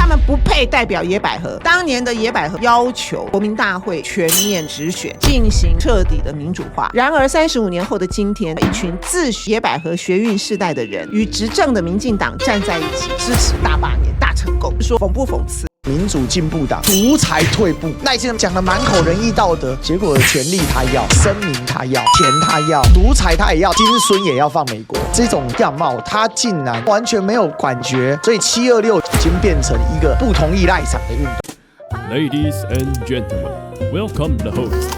们不配代表野百合。当年的野百合要求国民大会全面直选，进行彻底的民主化。然而35年后的今天，一群自诩野百合学运世代的人与执政的民进党站在一起，支持大罢免、大成功，说讽不讽刺？民主进步党独裁退步，赖清德讲的满口仁义道德，结果权力他要，声明他要，钱他要，独裁他也要，金孙也要放美国。这种样貌他竟然完全没有感觉，所以726已经变成一个不同意赖场的运动。Ladies and gentlemen, welcome the host.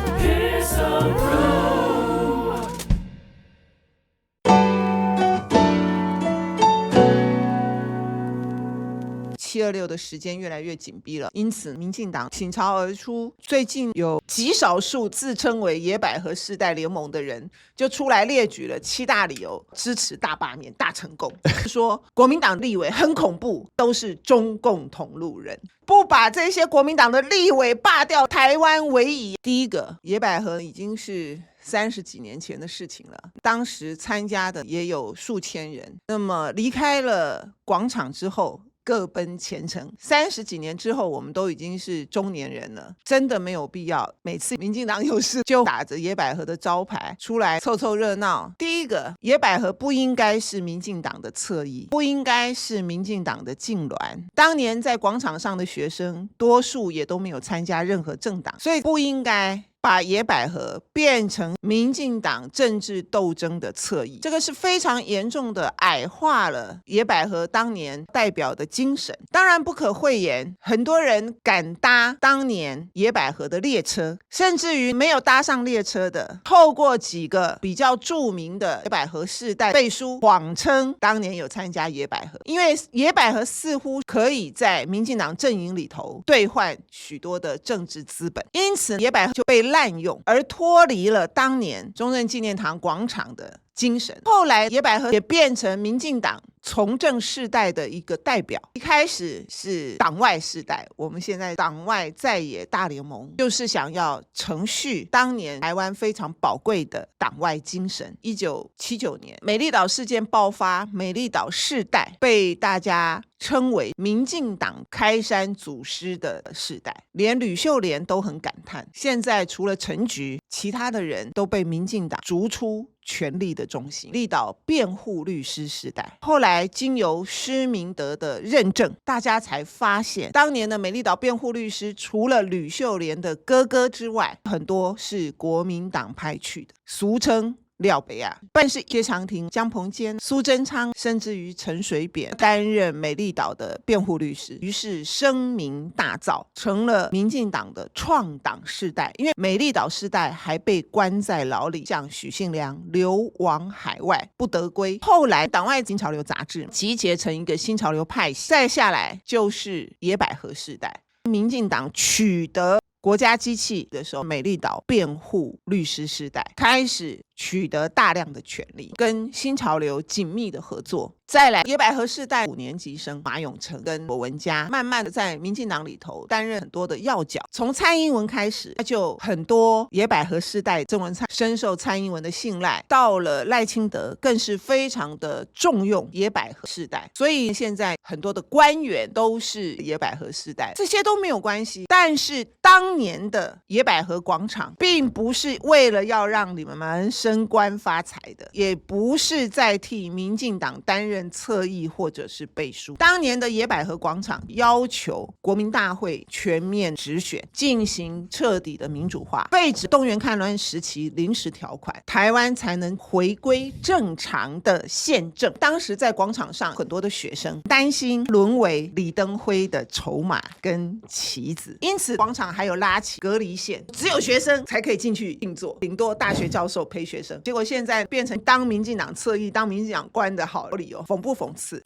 726的时间越来越紧逼了，因此民进党倾巢而出。最近有极少数自称为野百合世代联盟的人就出来列举了7大理由支持大罢免、大成功，说国民党立委很恐怖，都是中共同路人，不把这些国民党的立委罢掉，台湾为夷。第一个，野百合已经是30几年前的事情了，当时参加的也有数千人，那么离开了广场之后各奔前程。30几年之后，我们都已经是中年人了，真的没有必要每次民进党有事就打着野百合的招牌出来凑凑热闹。第一个，野百合不应该是民进党的侧翼，不应该是民进党的禁脔。当年在广场上的学生多数也都没有参加任何政党，所以不应该把野百合变成民进党政治斗争的侧翼，这个是非常严重的矮化了野百合当年代表的精神。当然不可讳言，很多人敢搭当年野百合的列车，甚至于没有搭上列车的，透过几个比较著名的野百合世代背书，谎称当年有参加野百合，因为野百合似乎可以在民进党阵营里头兑换许多的政治资本，因此野百合就被滥用，而脱离了当年中正纪念堂广场的精神。后来野百合也变成民进党从政世代的一个代表，一开始是党外世代，我们现在党外在野大联盟就是想要承续当年台湾非常宝贵的党外精神。1979年美丽岛事件爆发，美丽岛世代被大家称为民进党开山祖师的世代，连吕秀莲都很感叹，现在除了陈菊，其他的人都被民进党逐出权力的中心。立岛辩护律师时代，后来经由施明德的认证，大家才发现当年的美丽岛辩护律师除了吕秀莲的哥哥之外，很多是国民党派去的，俗称廖北亚。办事谢长廷、江鹏坚、苏贞昌，甚至于陈水扁担任美丽岛的辩护律师，于是声名大噪，成了民进党的创党世代。因为美丽岛世代还被关在牢里，像许信良流亡海外不得归。后来党外新潮流杂志集结成一个新潮流派系，再下来就是野百合世代。民进党取得国家机器的时候，美丽岛辩护律师世代开始取得大量的权利，跟新潮流紧密的合作。再来野百合世代5年级生马永成跟罗文嘉，慢慢的在民进党里头担任很多的要角。从蔡英文开始，就很多野百合世代郑文灿深受蔡英文的信赖，到了赖清德更是非常的重用野百合世代，所以现在很多的官员都是野百合世代，这些都没有关系。但是当年的野百合广场并不是为了要让你们升官发财的，也不是在替民进党担任侧翼或者是背书。当年的野百合广场要求国民大会全面直选，进行彻底的民主化，废止动员戡乱时期临时条款，台湾才能回归正常的宪政。当时在广场上很多的学生担心沦为李登辉的筹码跟棋子，因此广场还有拉起隔离线，只有学生才可以进去静坐，顶多大学教授陪学生。结果现在变成当民进党侧翼、当民进党官的好理由，讽不讽刺？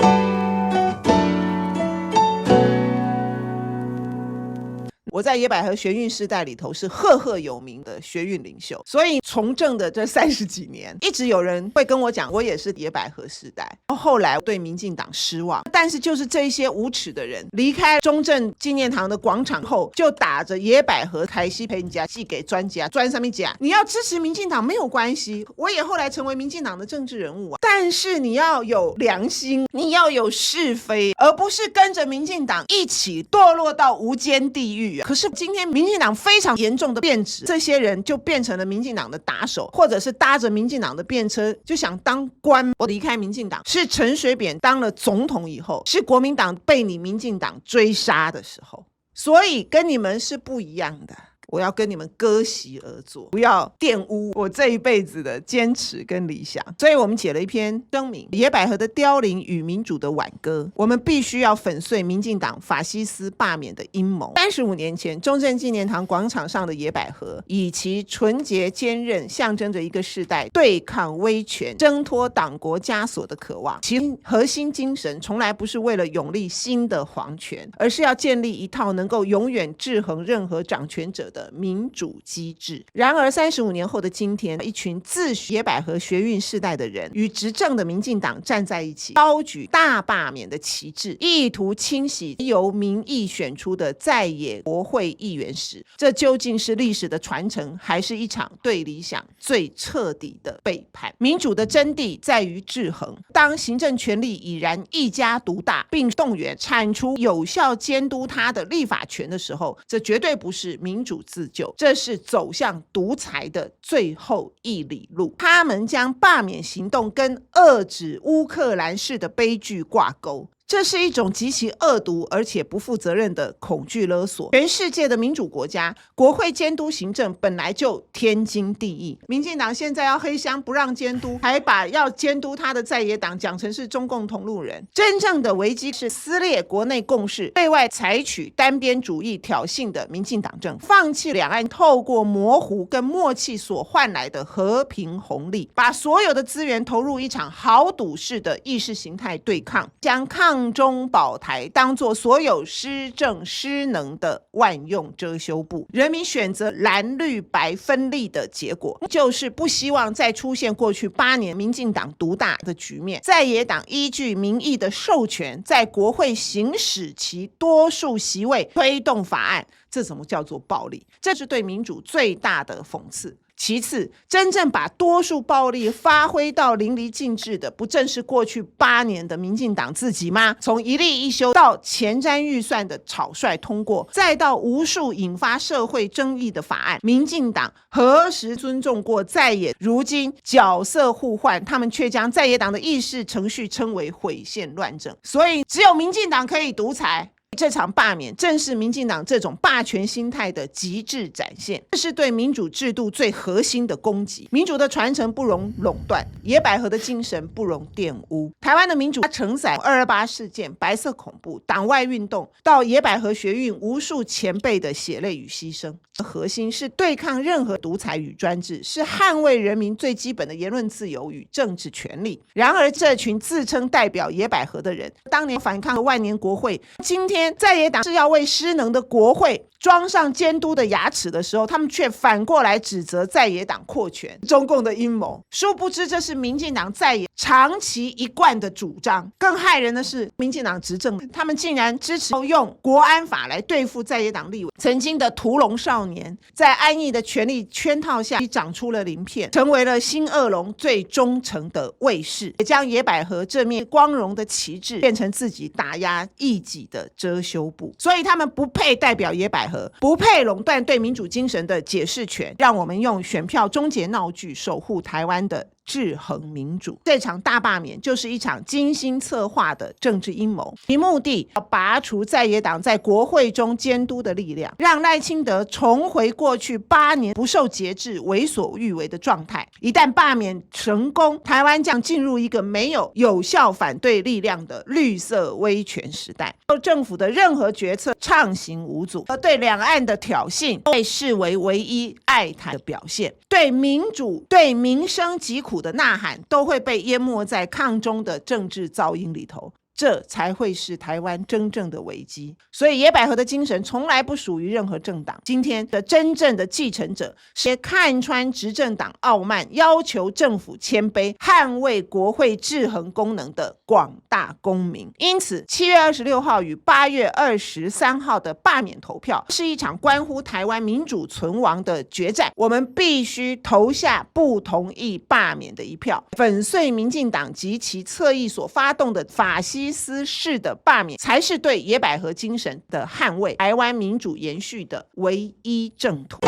我在野百合学运世代里头是赫赫有名的学运领袖，所以从政的这30几年，一直有人会跟我讲，我也是野百合世代。后来对民进党失望，但是就是这一些无耻的人离开中正纪念堂的广场后，就打着野百合凯西陪你家寄给专家，专上面讲你要支持民进党没有关系，我也后来成为民进党的政治人物啊，但是你要有良心，你要有是非，而不是跟着民进党一起堕落到无间地狱啊。可是今天民进党非常严重的变质，这些人就变成了民进党的打手，或者是搭着民进党的便车就想当官。我离开民进党是陈水扁当了总统以后，是国民党被你民进党追杀的时候，所以跟你们是不一样的。我要跟你们割席而坐，不要玷污我这一辈子的坚持跟理想。所以我们写了一篇声明，野百合的凋零与民主的挽歌，我们必须要粉碎民进党法西斯罢免的阴谋。35年前中正纪念堂广场上的野百合，以其纯洁坚韧，象征着一个世代对抗威权、挣脱党国枷锁的渴望。其核心精神从来不是为了拥立新的皇权，而是要建立一套能够永远制衡任何掌权者的民主机制。然而35年后的今天，一群自诩野百合学运世代的人与执政的民进党站在一起，高举大罢免的旗帜，意图清洗由民意选出的在野国会议员时，这究竟是历史的传承，还是一场对理想最彻底的背叛？民主的真谛在于制衡，当行政权力已然一家独大，并动员铲除有效监督他的立法权的时候，这绝对不是民主自救，这是走向独裁的最后一里路。他们将罢免行动跟遏制乌克兰式的悲剧挂钩，这是一种极其恶毒而且不负责任的恐惧勒索。全世界的民主国家，国会监督行政本来就天经地义，民进党现在要黑箱不让监督，还把要监督他的在野党讲成是中共同路人。真正的危机是撕裂国内共识，对外采取单边主义挑衅的民进党政府，放弃两岸透过模糊跟默契所换来的和平红利，把所有的资源投入一场豪赌式的意识形态对抗，将抗中保台当作所有施政失能的万用遮羞布。人民选择蓝绿白分立的结果，就是不希望再出现过去8年民进党独大的局面。在野党依据民意的授权，在国会行使其多数席位推动法案，这怎么叫做暴力？这是对民主最大的讽刺。其次，真正把多数暴力发挥到淋漓尽致的，不正是过去8年的民进党自己吗？从一例一休到前瞻预算的草率通过，再到无数引发社会争议的法案，民进党何时尊重过在野？如今角色互换，他们却将在野党的议事程序称为毁宪乱政。所以只有民进党可以独裁。这场罢免正是民进党这种霸权心态的极致展现，这是对民主制度最核心的攻击。民主的传承不容垄断，野百合的精神不容玷污。台湾的民主承载228事件、白色恐怖、党外运动到野百合学运无数前辈的血泪与牺牲，核心是对抗任何独裁与专制，是捍卫人民最基本的言论自由与政治权利。然而这群自称代表野百合的人，当年反抗万年国会，今天在野党是要为失能的国会装上监督的牙齿的时候，他们却反过来指责在野党扩权，中共的阴谋。殊不知这是民进党在野长期一贯的主张。更害人的是，民进党执政，他们竟然支持用国安法来对付在野党立委。曾经的屠龙少年，在安逸的权力圈套下长出了鳞片，成为了新恶龙最忠诚的卫士，也将野百合这面光荣的旗帜变成自己打压异己的遮羞布。所以他们不配代表野百合，不配垄断对民主精神的解释权。让我们用选票终结闹剧，守护台湾的制衡民主。这场大罢免就是一场精心策划的政治阴谋，其目的要拔除在野党在国会中监督的力量，让赖清德重回过去8年不受节制、为所欲为的状态。一旦罢免成功，台湾将进入一个没有有效反对力量的绿色威权时代。政府的任何决策畅行无阻，而对两岸的挑衅被视为唯一爱台的表现。对民主、对民生疾苦的呐喊都会被淹没在抗中的政治噪音里头。这才会是台湾真正的危机。所以野百合的精神从来不属于任何政党，今天的真正的继承者是看穿执政党傲慢，要求政府谦卑，捍卫国会制衡功能的广大公民。因此7月26号与8月23号的罢免投票是一场关乎台湾民主存亡的决战，我们必须投下不同意罢免的一票，粉碎民进党及其侧翼所发动的法西斯式的罢免，才是对野百合精神的捍卫，台湾民主延续的唯一正途。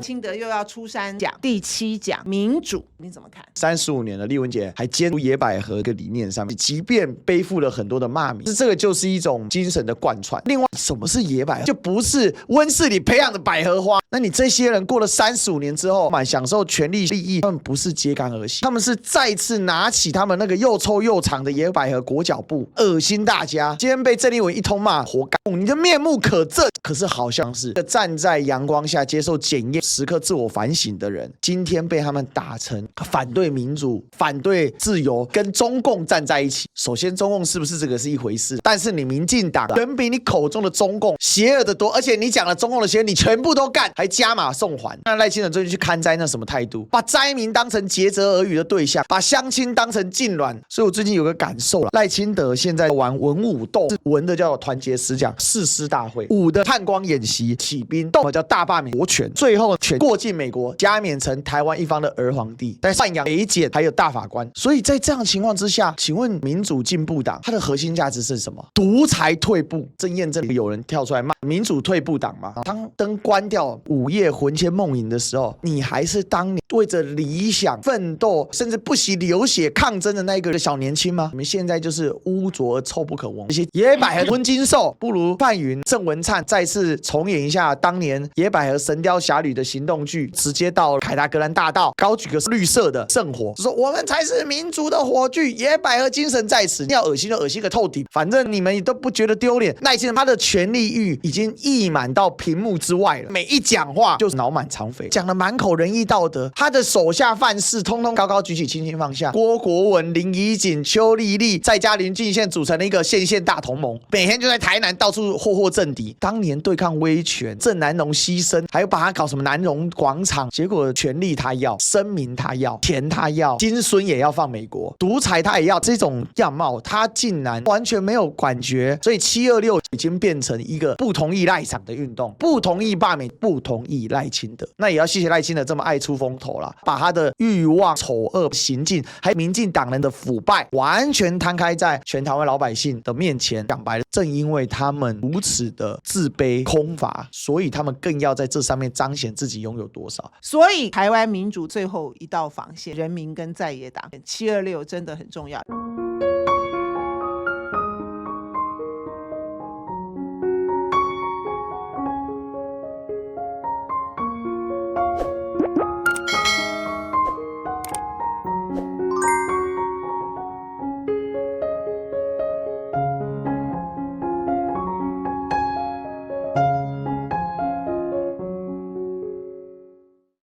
清德又要出山讲第7讲民主，你怎么看？35年了，丽文姐还坚持野百合的理念上面，即便背负了很多的骂名，这个就是一种精神的贯穿。另外，什么是野百合？就不是温室里培养的百合花。那你这些人过了35年之后，享受权利利益，他们不是揭竿而起，他们是再次拿起他们那个又臭又长的野百合裹脚布，恶心大家。今天被郑丽文一通骂，活该！你的面目可憎。可是好像是站在阳光下接受检验，时刻自我反省的人，今天被他们打成反对民主、反对自由，跟中共站在一起。首先，中共是不是这个是一回事，但是你民进党远比你口中的中共邪恶的多，而且你讲了中共的邪恶，你全部都干，还加码送还。那赖清德最近去看灾，那什么态度？把灾民当成竭泽而渔的对象，把乡亲当成痉挛。所以我最近有个感受了，赖清德现在玩文武斗，文的叫团结思想誓师大会，武的探光演习起兵，斗叫大罢免国权，最后权过境美国，加冕成台湾一方的儿皇帝，在赡养北检还有大法官。所以在这样的情况之下，请问民主进步党它的核心价值是什么？独裁退步。正验证有人跳出来骂民主退步党嘛？当灯关掉，午夜魂牵梦萦的时候，你还是当年为着理想奋斗，甚至不惜流血抗争的那个小年轻吗？你们现在就是污浊而臭不可闻。这些野百合温金寿，不如范云、郑文灿再次重演一下当年野百合神雕侠侣的行动剧，直接到凯达格兰大道高举个绿色的圣火，就说我们才是民族的火炬，野百合精神在此。要恶心就恶心个透顶，反正你们也都不觉得丢脸。赖清德他的权力欲已经溢满到屏幕之外了，每一讲话就是脑满肠肥，讲的满口仁义道德，他的手下犯事通通高高举起，轻轻放下。郭国文、林宜锦、邱丽丽再加林俊宪组成了一个县县大同盟，每天就在台南到处霍政敌。当年对抗威权，郑南榕牺牲，还有把他搞什么南榕广场，结果权力他要，声名他要，钱他要，金孙也要放美国，独裁他也要，这种样貌他竟然完全没有感觉。所以726已经变成一个不同意赖场的运动，不同意罢免，不同意赖清德。那也要谢谢赖清德这么爱出风头啦，把他的欲望、丑恶行径，还有民进党人的腐败，完全摊开在全台湾老百姓的面前。讲白了，正因为他们如此的自卑空乏，所以他们更要在这上面彰显自己拥有多少。所以台湾民主最后一道防线，人民跟在野党，726真的很重要。